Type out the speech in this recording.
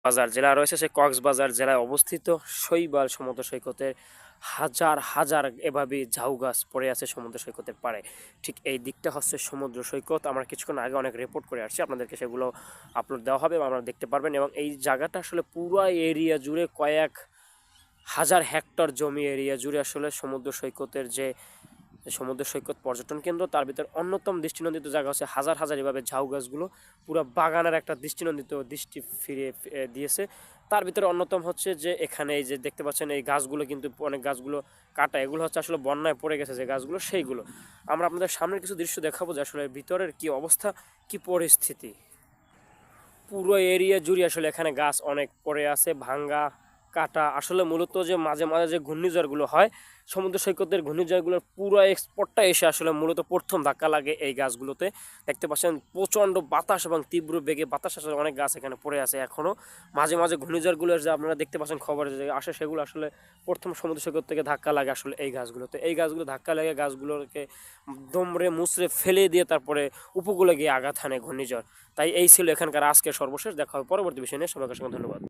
বাজার জেলা রয়েছে, সেই কক্সবাজার জেলায় অবস্থিত শৈবাল সমুদ্র সৈকতের হাজার হাজার এভাবে ঝাউ গাছ পড়ে আছে সমুদ্র সৈকতের পাড়ে। ঠিক এই দিকটা হচ্ছে সমুদ্র সৈকত। আমরা কিছুক্ষণ আগে অনেক রিপোর্ট করে আসছি, আপনাদেরকে সেগুলো আপলোড দেওয়া হবে এবং আপনারা দেখতে পারবেন। এবং এই জায়গাটা আসলে পুরো এরিয়া জুড়ে কয়েক হাজার হেক্টর জমি এরিয়া জুড়ে আসলে সমুদ্র সৈকতের যে সমুদ্র সৈকত পর্যটন কেন্দ্র, তার ভিতর অন্যতম দৃষ্টিনন্দিত জায়গা হচ্ছে হাজার হাজার এভাবে ঝাউ গাছগুলো পুরো বাগানের একটা দৃষ্টিনন্দিত দৃষ্টি ফিরিয়ে দিয়েছে। তার ভিতরে অন্যতম হচ্ছে যে এখানে এই যে দেখতে পাচ্ছেন এই গাছগুলো কিন্তু অনেক গাছগুলো কাটা, এগুলো হচ্ছে আসলে বন্যায় পড়ে গেছে যে গাছগুলো, সেইগুলো আমরা আপনাদের সামনের কিছু দৃশ্য দেখাবো যে আসলে ভিতরের কি অবস্থা, কি পরিস্থিতি। পুরো এরিয়া জুড়ে আসলে এখানে গাছ অনেক পড়ে আছে, ভাঙ্গা কাটা। আসলে মূলত যে মাঝে মাঝে যে ঘূর্ণিঝড়গুলো হয় সমুদ্র সৈকতের, ঘূর্ণিঝড়গুলোর পুরো এক্সপোর্টটা এসে আসলে মূলত প্রথম ধাক্কা লাগে এই গাছগুলোতে। দেখতে পাচ্ছেন প্রচণ্ড বাতাস এবং তীব্র বেগে বাতাস আসলে অনেক গাছ এখানে পড়ে আছে এখনও। মাঝে মাঝে ঘূর্ণিঝড়গুলোর যে আপনারা দেখতে পাচ্ছেন খবরে যে আসে, সেগুলো আসলে প্রথম সমুদ্র সৈকত থেকে ধাক্কা লাগে আসলে এই গাছগুলোতে। এই গাছগুলো ধাক্কা লেগে গাছগুলোকে দমড়ে মুচড়ে ফেলে দিয়ে তারপরে উপকূলে গিয়ে আঘাত হানে ঘূর্ণিঝড়। তাই এই ছিল এখানকার আজকের সর্বশেষ। দেখা হবে পরবর্তী বিষয় নিয়ে। সবাইকে অসংখ্য ধন্যবাদ।